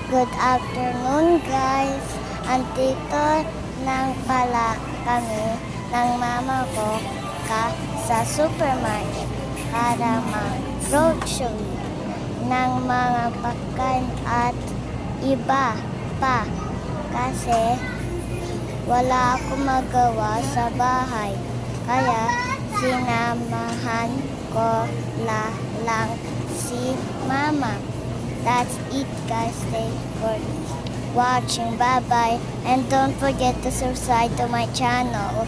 Good afternoon guys. Andito lang pala kami ng mama ko sa supermarket para mag-grocery ng mga pagkain at iba pa kasi wala akong magawa sa bahay. Kaya sinamahan ko lang si mama. That's it guys. Thanks for watching. Bye bye. And don't forget to subscribe to my channel.